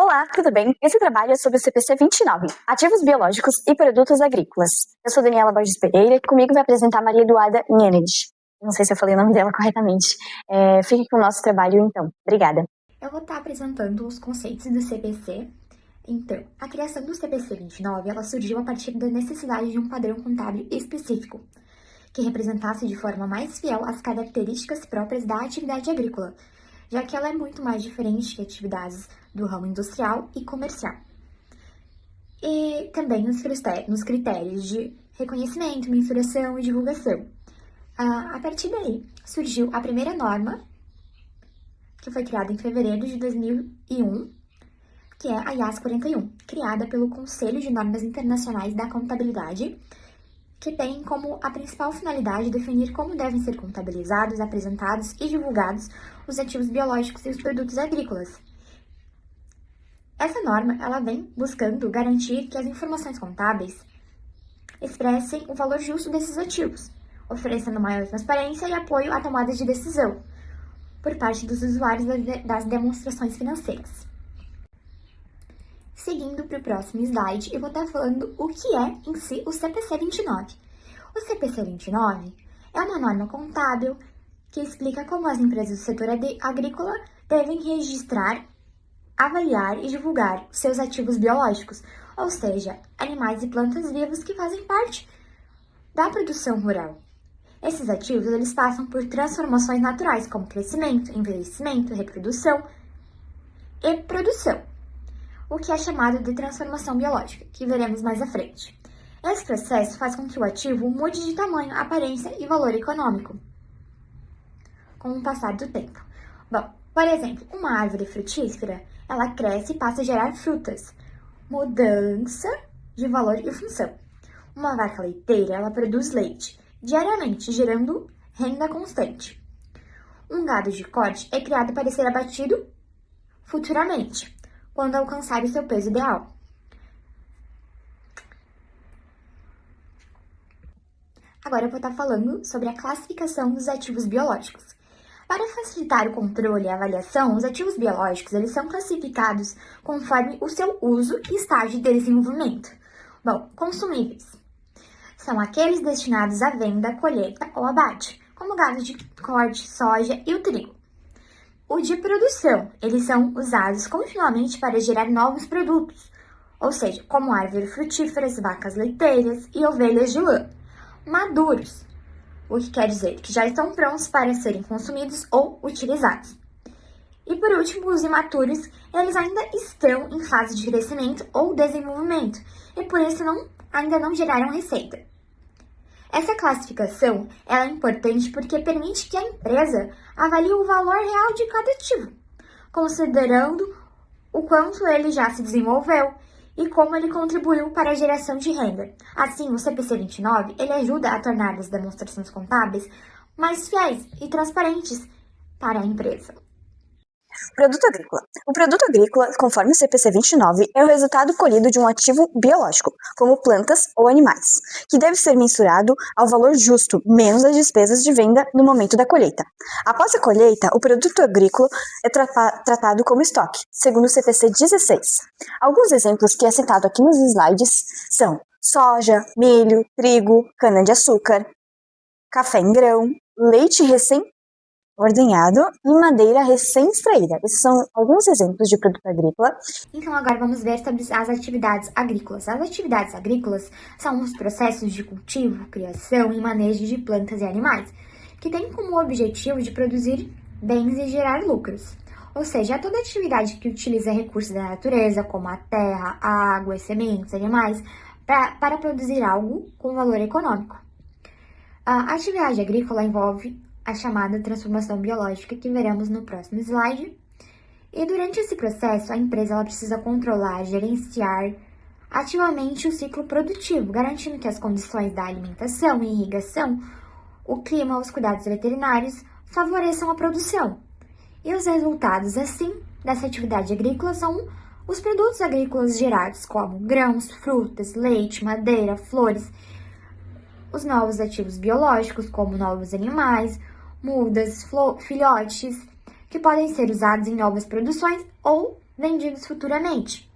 Olá, tudo bem? Esse trabalho é sobre o CPC 29, Ativos Biológicos e Produtos Agrícolas. Eu sou Daniela Borges Pereira e comigo vai apresentar a Maria Eduarda Nhened. Não sei se eu falei o nome dela corretamente. Fique com o nosso trabalho então. Obrigada. Eu vou estar apresentando os conceitos do CPC. Então, a criação do CPC 29, ela surgiu a partir da necessidade de um padrão contábil específico, que representasse de forma mais fiel as características próprias da atividade agrícola, já que ela é muito mais diferente de atividades do ramo industrial e comercial. E também nos critérios de reconhecimento, mensuração e divulgação. A partir daí, surgiu a primeira norma, que foi criada em fevereiro de 2001, que é a IAS 41, criada pelo Conselho de Normas Internacionais da Contabilidade, que tem como a principal finalidade definir como devem ser contabilizados, apresentados e divulgados os ativos biológicos e os produtos agrícolas. Essa norma, ela vem buscando garantir que as informações contábeis expressem o valor justo desses ativos, oferecendo maior transparência e apoio à tomada de decisão por parte dos usuários das demonstrações financeiras. Seguindo para o próximo slide, eu vou estar falando o que é em si o CPC 29. O CPC 29 é uma norma contábil que explica como as empresas do setor agrícola devem registrar, avaliar e divulgar seus ativos biológicos, ou seja, animais e plantas vivas que fazem parte da produção rural. Esses ativos eles passam por transformações naturais, como crescimento, envelhecimento, reprodução e produção, o que é chamado de transformação biológica, que veremos mais à frente. Esse processo faz com que o ativo mude de tamanho, aparência e valor econômico com o passar do tempo. Bom, por exemplo, uma árvore frutífera, ela cresce e passa a gerar frutas, mudança de valor e função. Uma vaca leiteira, ela produz leite, diariamente, gerando renda constante. Um gado de corte é criado para ser abatido futuramente, quando alcançar o seu peso ideal. Agora eu vou estar falando sobre a classificação dos ativos biológicos. Para facilitar o controle e a avaliação, os ativos biológicos eles são classificados conforme o seu uso e estágio de desenvolvimento. Bom, consumíveis são aqueles destinados à venda, colheita ou abate, como o gado de corte, soja e o trigo. O de produção, eles são usados continuamente para gerar novos produtos, ou seja, como árvores frutíferas, vacas leiteiras e ovelhas de lã. Maduros, o que quer dizer que já estão prontos para serem consumidos ou utilizados. E por último, os imaturos, eles ainda estão em fase de crescimento ou desenvolvimento e por isso ainda não geraram receita. Essa classificação ela é importante porque permite que a empresa avalie o valor real de cada ativo, considerando o quanto ele já se desenvolveu e como ele contribuiu para a geração de renda. Assim, o CPC 29 ele ajuda a tornar as demonstrações contábeis mais fiéis e transparentes para a empresa. Produto agrícola. O produto agrícola, conforme o CPC 29, é o resultado colhido de um ativo biológico, como plantas ou animais, que deve ser mensurado ao valor justo, menos as despesas de venda no momento da colheita. Após a colheita, o produto agrícola é tratado como estoque, segundo o CPC 16. Alguns exemplos que é citado aqui nos slides são soja, milho, trigo, cana-de-açúcar, café em grão, leite ordenhado e madeira recém-extraída. Esses são alguns exemplos de produto agrícola. Então agora vamos ver sobre as atividades agrícolas. As atividades agrícolas são os processos de cultivo, criação e manejo de plantas e animais, que têm como objetivo de produzir bens e gerar lucros. Ou seja, toda atividade que utiliza recursos da natureza, como a terra, a água, sementes, animais, para produzir algo com valor econômico. A atividade agrícola envolve a chamada transformação biológica, que veremos no próximo slide. E durante esse processo, a empresa ela precisa controlar, gerenciar ativamente o ciclo produtivo, garantindo que as condições da alimentação e irrigação, o clima, os cuidados veterinários favoreçam a produção. E os resultados, assim, dessa atividade agrícola são os produtos agrícolas gerados, como grãos, frutas, leite, madeira, flores, os novos ativos biológicos, como novos animais, mudas, filhotes, que podem ser usados em novas produções ou vendidos futuramente.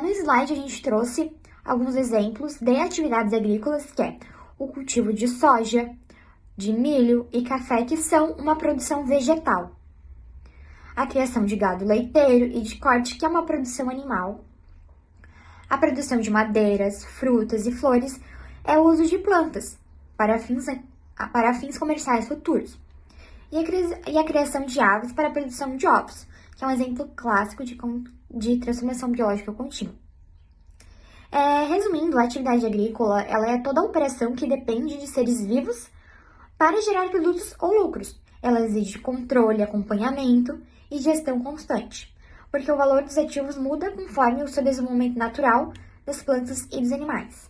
No slide a gente trouxe alguns exemplos de atividades agrícolas, que é o cultivo de soja, de milho e café, que são uma produção vegetal. A criação de gado leiteiro e de corte, que é uma produção animal. A produção de madeiras, frutas e flores é o uso de plantas para fins comerciais futuros. E a criação de aves para a produção de ovos, que é um exemplo clássico de transformação biológica contínua. Resumindo, a atividade agrícola ela é toda a operação que depende de seres vivos para gerar produtos ou lucros. Ela exige controle, acompanhamento e gestão constante, porque o valor dos ativos muda conforme o seu desenvolvimento natural das plantas e dos animais.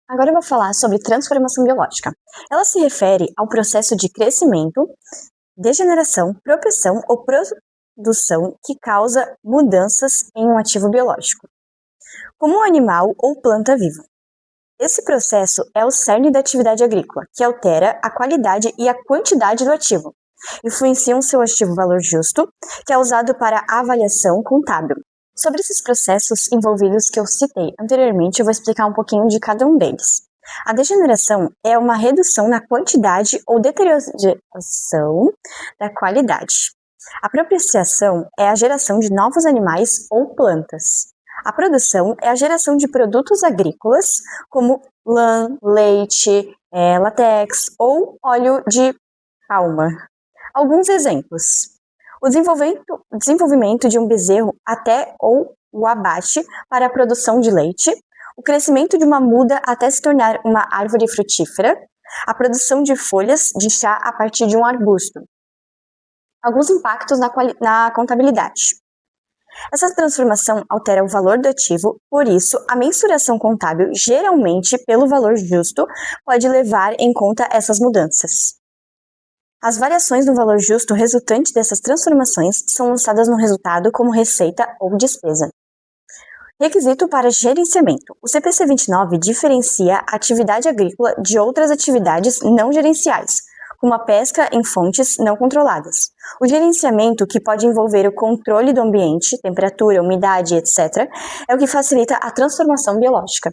Agora eu vou falar sobre transformação biológica. Ela se refere ao processo de crescimento, degeneração, propensão ou produção que causa mudanças em um ativo biológico, como um animal ou planta viva. Esse processo é o cerne da atividade agrícola, que altera a qualidade e a quantidade do ativo. Influenciam seu ativo valor justo, que é usado para avaliação contábil. Sobre esses processos envolvidos que eu citei anteriormente, eu vou explicar um pouquinho de cada um deles. A degeneração é uma redução na quantidade ou deterioração da qualidade. A propiciação é a geração de novos animais ou plantas. A produção é a geração de produtos agrícolas, como lã, leite, látex ou óleo de palma. Alguns exemplos: o desenvolvimento de um bezerro até ou o abate para a produção de leite, o crescimento de uma muda até se tornar uma árvore frutífera, a produção de folhas de chá a partir de um arbusto. Alguns impactos na contabilidade. Essa transformação altera o valor do ativo, por isso, a mensuração contábil, geralmente pelo valor justo, pode levar em conta essas mudanças. As variações no valor justo resultantes dessas transformações são lançadas no resultado como receita ou despesa. Requisito para gerenciamento. O CPC 29 diferencia a atividade agrícola de outras atividades não gerenciais, como a pesca em fontes não controladas. O gerenciamento, que pode envolver o controle do ambiente, temperatura, umidade, etc., é o que facilita a transformação biológica.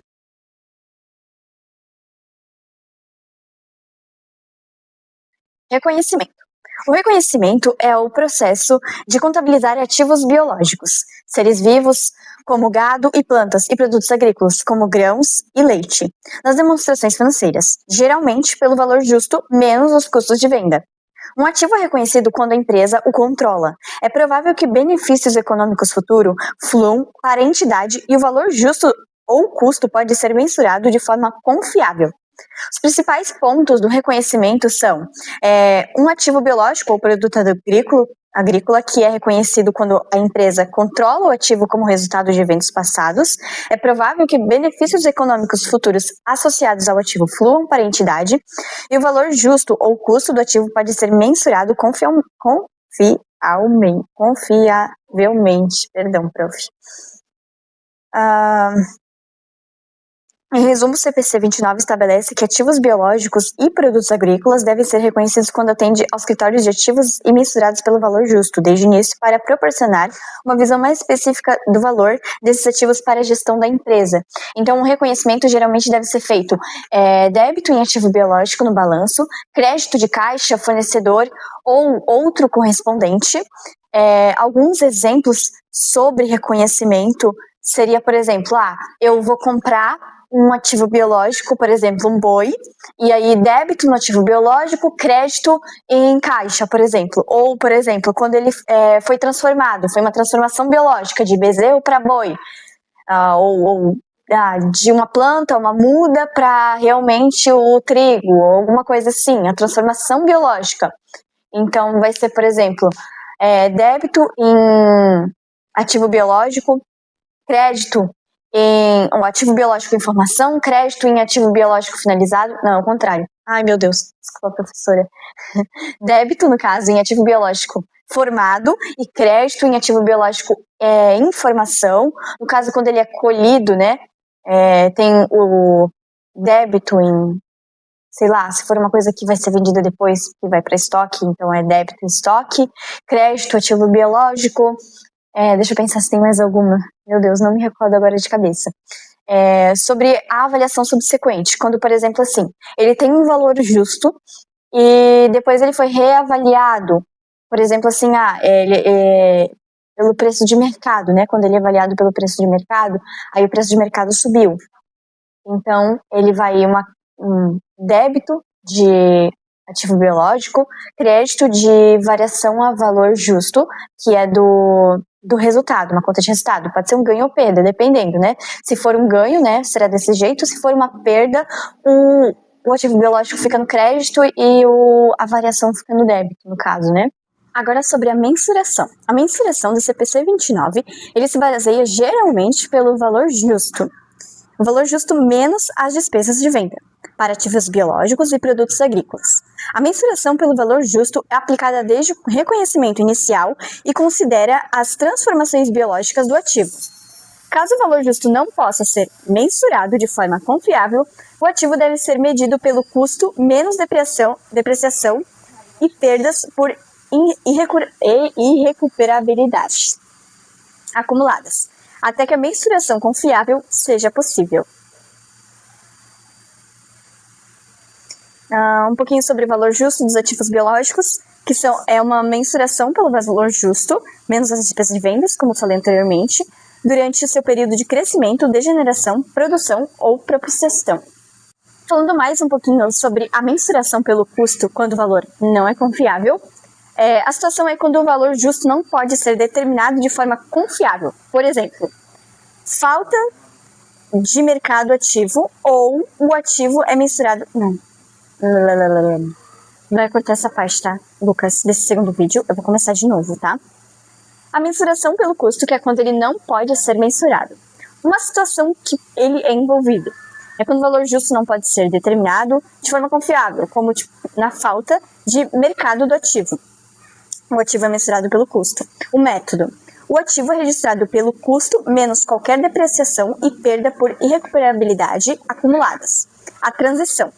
Reconhecimento. O reconhecimento é o processo de contabilizar ativos biológicos, seres vivos, como gado e plantas, e produtos agrícolas, como grãos e leite, nas demonstrações financeiras, geralmente pelo valor justo menos os custos de venda. Um ativo é reconhecido quando a empresa o controla. É provável que benefícios econômicos futuros fluam para a entidade e o valor justo ou custo pode ser mensurado de forma confiável. Os principais pontos do reconhecimento são um ativo biológico ou produto agrícola que é reconhecido quando a empresa controla o ativo como resultado de eventos passados. É provável que benefícios econômicos futuros associados ao ativo fluam para a entidade e o valor justo ou custo do ativo pode ser mensurado confiavelmente. Perdão, prof. Em resumo, o CPC 29 estabelece que ativos biológicos e produtos agrícolas devem ser reconhecidos quando atende aos critérios de ativos e mensurados pelo valor justo, desde o início, para proporcionar uma visão mais específica do valor desses ativos para a gestão da empresa. Então, o reconhecimento geralmente deve ser feito débito em ativo biológico no balanço, crédito de caixa, fornecedor ou outro correspondente. Alguns exemplos sobre reconhecimento seria, por exemplo, eu vou comprar um ativo biológico, por exemplo, um boi, e aí débito no ativo biológico, crédito em caixa, por exemplo. Ou, por exemplo, quando ele foi transformado, foi uma transformação biológica de bezerro para boi, de uma planta, uma muda para realmente o trigo, ou alguma coisa assim, a transformação biológica. Então, vai ser, por exemplo, débito em ativo biológico, crédito em um ativo biológico em formação, crédito em ativo biológico finalizado. Não, ao contrário. Ai, meu Deus, desculpa, professora. Débito, no caso, em ativo biológico formado e crédito em ativo biológico em formação. No caso, quando ele é colhido, né, tem o débito em, sei lá, se for uma coisa que vai ser vendida depois, que vai para estoque, então é débito em estoque, crédito, ativo biológico, Deixa eu pensar se tem mais alguma. Meu Deus, não me recordo agora de cabeça. Sobre a avaliação subsequente, quando, por exemplo, assim, ele tem um valor justo e depois ele foi reavaliado, por exemplo, assim, pelo preço de mercado, né? Quando ele é avaliado pelo preço de mercado, aí o preço de mercado subiu. Então, ele vai um débito de ativo biológico, crédito de variação a valor justo, que é do resultado, uma conta de resultado. Pode ser um ganho ou perda, dependendo, né? Se for um ganho, né, será desse jeito. Se for uma perda, o ativo biológico fica no crédito e a variação fica no débito, no caso, né? Agora sobre a mensuração. A mensuração do CPC 29, ele se baseia geralmente pelo valor justo. O valor justo menos as despesas de venda para ativos biológicos e produtos agrícolas. A mensuração pelo valor justo é aplicada desde o reconhecimento inicial e considera as transformações biológicas do ativo. Caso o valor justo não possa ser mensurado de forma confiável, o ativo deve ser medido pelo custo menos depreciação e perdas por irrecuperabilidade acumuladas, até que a mensuração confiável seja possível. Um pouquinho sobre o valor justo dos ativos biológicos, que é uma mensuração pelo valor justo, menos as despesas de vendas, como falei anteriormente, durante o seu período de crescimento, degeneração, produção ou propiciação. Falando mais um pouquinho sobre a mensuração pelo custo quando o valor não é confiável, a situação é quando o valor justo não pode ser determinado de forma confiável. Por exemplo, falta de mercado ativo ou o ativo é mensurado... Não vai cortar essa parte, tá, Lucas, desse segundo vídeo. Eu vou começar de novo, tá? A mensuração pelo custo, que é quando ele não pode ser mensurado. Uma situação que ele é envolvido é quando o valor justo não pode ser determinado de forma confiável, como na falta de mercado do ativo. O ativo é mensurado pelo custo. O método. O ativo é registrado pelo custo menos qualquer depreciação e perda por irrecuperabilidade acumuladas. A transição.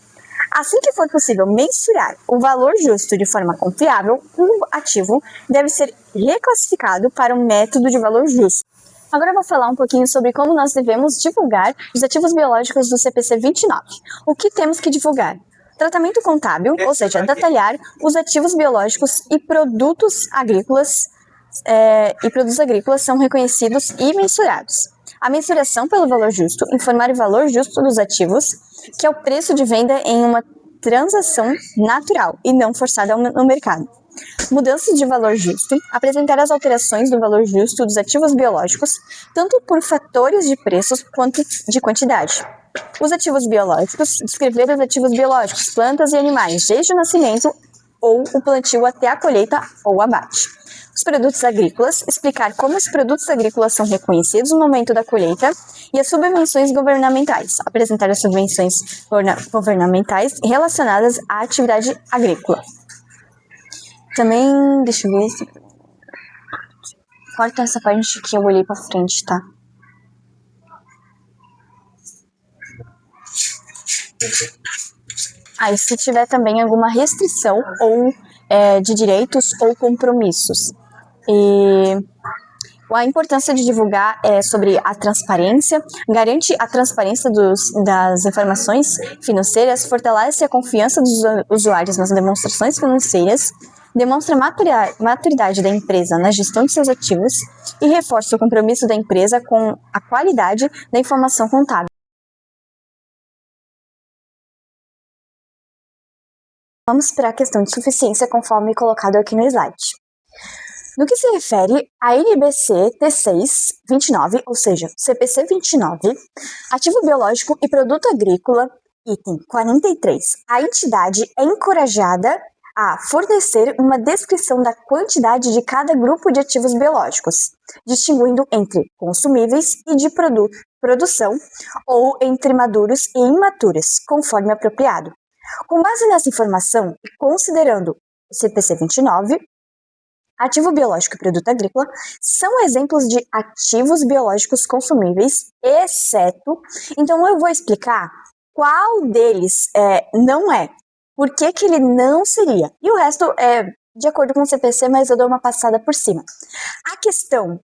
Assim que for possível mensurar o valor justo de forma confiável, o ativo deve ser reclassificado para um método de valor justo. Agora eu vou falar um pouquinho sobre como nós devemos divulgar os ativos biológicos do CPC 29. O que temos que divulgar? Tratamento contábil, ou seja, detalhar os ativos biológicos e produtos agrícolas são reconhecidos e mensurados. A mensuração pelo valor justo, informar o valor justo dos ativos, que é o preço de venda em uma transação natural e não forçada no mercado. Mudanças de valor justo, apresentar as alterações do valor justo dos ativos biológicos, tanto por fatores de preços quanto de quantidade. Os ativos biológicos, descrever os ativos biológicos, plantas e animais, desde o nascimento ou o plantio até a colheita ou abate. Os produtos agrícolas, explicar como os produtos agrícolas são reconhecidos no momento da colheita e as subvenções governamentais, apresentar as subvenções governamentais relacionadas à atividade agrícola. Também, deixa eu ver se... Corta essa parte que eu olhei pra frente, tá? Aí, se tiver também alguma restrição ou de direitos ou compromissos. E a importância de divulgar sobre a transparência, garante a transparência das informações financeiras, fortalece a confiança dos usuários nas demonstrações financeiras, demonstra a maturidade da empresa na gestão de seus ativos e reforça o compromisso da empresa com a qualidade da informação contábil. Vamos para a questão de suficiência, conforme colocado aqui no slide. No que se refere a NBC T6-29, ou seja, CPC 29, ativo biológico e produto agrícola, item 43, a entidade é encorajada a fornecer uma descrição da quantidade de cada grupo de ativos biológicos, distinguindo entre consumíveis e de produção ou entre maduros e imaturos, conforme apropriado. Com base nessa informação e considerando o CPC 29, ativo biológico e produto agrícola são exemplos de ativos biológicos consumíveis, exceto... Então, eu vou explicar qual deles não é, por que ele não seria. E o resto é de acordo com o CPC, mas eu dou uma passada por cima. A questão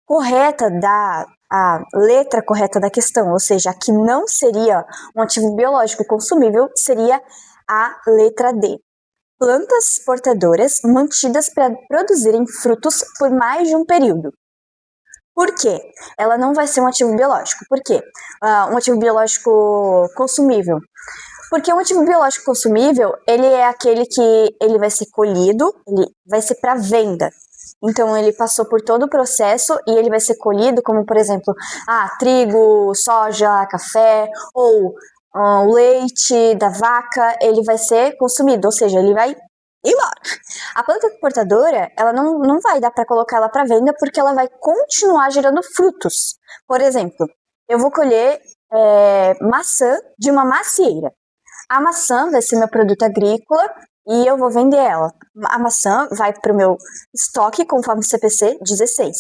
correta a letra correta da questão, ou seja, a que não seria um ativo biológico consumível, seria a letra D. Plantas portadoras mantidas para produzirem frutos por mais de um período. Por quê? Ela não vai ser um ativo biológico. Por quê? Um ativo biológico consumível. Porque um ativo biológico consumível, ele é aquele que ele vai ser colhido, ele vai ser para venda. Então, ele passou por todo o processo e ele vai ser colhido, como, por exemplo, trigo, soja, café, ou o leite da vaca, ele vai ser consumido, ou seja, ele vai embora. A planta portadora, ela não vai dar para colocar ela para venda porque ela vai continuar gerando frutos. Por exemplo, eu vou colher maçã de uma macieira. A maçã vai ser meu produto agrícola e eu vou vender ela. A maçã vai para o meu estoque conforme CPC 16.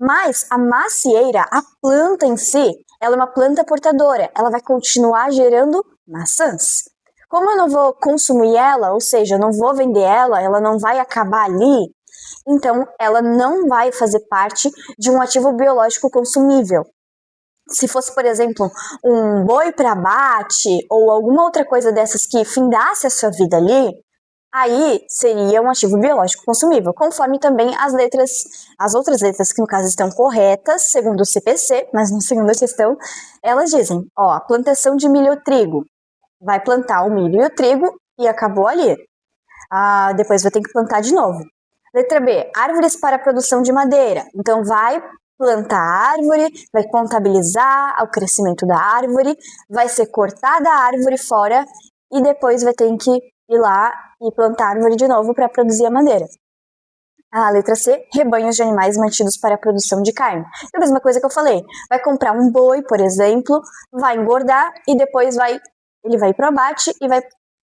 Mas a macieira, a planta em si, ela é uma planta portadora. Ela vai continuar gerando maçãs. Como eu não vou consumir ela, ou seja, eu não vou vender ela não vai acabar ali, então ela não vai fazer parte de um ativo biológico consumível. Se fosse, por exemplo, um boi para abate ou alguma outra coisa dessas que findasse a sua vida ali, aí seria um ativo biológico consumível, conforme também as outras letras que no caso estão corretas, segundo o CPC, mas na segunda questão, elas dizem, a plantação de milho ou trigo, vai plantar o milho e o trigo e acabou ali. Depois vai ter que plantar de novo. Letra B, árvores para a produção de madeira, então vai plantar a árvore, vai contabilizar o crescimento da árvore, vai ser cortada a árvore fora e depois vai ter que ir lá e plantar a árvore de novo para produzir a madeira. A letra C, rebanhos de animais mantidos para a produção de carne. É a mesma coisa que eu falei. Vai comprar um boi, por exemplo, vai engordar e depois ele vai ir para o abate e vai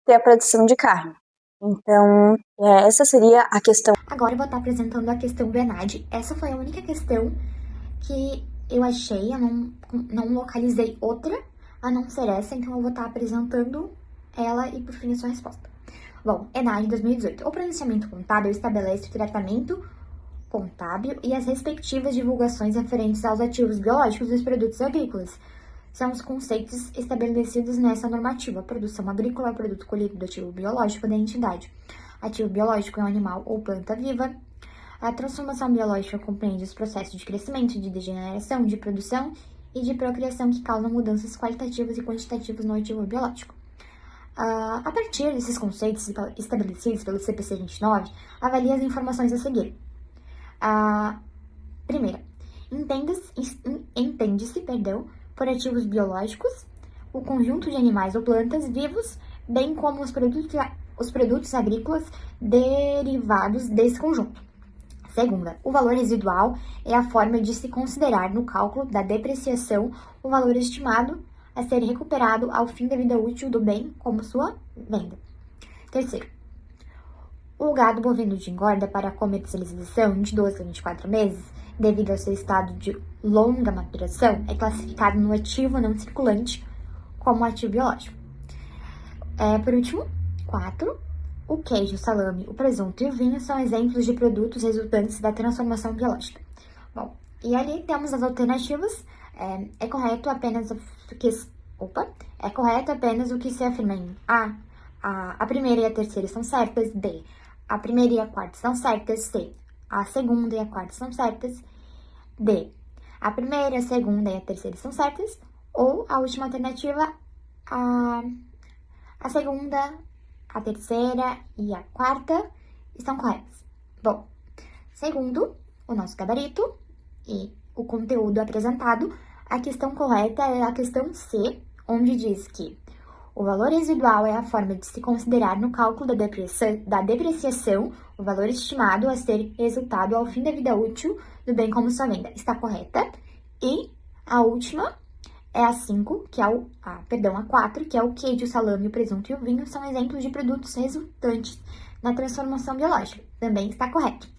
ter a produção de carne. Então, essa seria a questão. Agora eu vou estar apresentando a questão do ENAD. Essa foi a única questão que eu achei, eu não localizei outra a não ser essa, então eu vou estar apresentando ela e por fim a sua resposta. Bom, ENAD 2018. O pronunciamento contábil estabelece o tratamento contábil e as respectivas divulgações referentes aos ativos biológicos dos produtos agrícolas. São os conceitos estabelecidos nessa normativa. Produção agrícola é o produto colhido do ativo biológico da entidade. Ativo biológico é um animal ou planta viva. A transformação biológica compreende os processos de crescimento, de degeneração, de produção e de procriação que causam mudanças qualitativas e quantitativas no ativo biológico. A partir desses conceitos estabelecidos pelo CPC 29, avalie as informações a seguir. Primeira, entende-se, por ativos biológicos, o conjunto de animais ou plantas vivos, bem como os produtos agrícolas derivados desse conjunto. Segunda, o valor residual é a forma de se considerar no cálculo da depreciação o valor estimado a ser recuperado ao fim da vida útil do bem, como sua venda. Terceiro, o gado bovino de engorda para comercialização de 12 a 24 meses, devido ao seu estado de longa maturação, é classificado no ativo não circulante como ativo biológico. Por último, 4. O queijo, o salame, o presunto e o vinho são exemplos de produtos resultantes da transformação biológica. Bom, e ali temos as alternativas. É correto apenas o que se afirma em A. A primeira e a terceira estão certas. B. A primeira e a quarta estão certas. C. A segunda e a quarta estão certas. D. A primeira, a segunda e a terceira estão certas. Ou a última alternativa, a segunda, a terceira e a quarta estão corretas. Bom, segundo o nosso gabarito e o conteúdo apresentado, a questão correta é a questão C, onde diz que o valor residual é a forma de se considerar no cálculo da depreciação o valor estimado a ser resultado ao fim da vida útil do bem como sua venda. Está correta. E a última é a 5, a 4, que é o queijo, o salame, o presunto e o vinho, são exemplos de produtos resultantes na transformação biológica. Também está correto.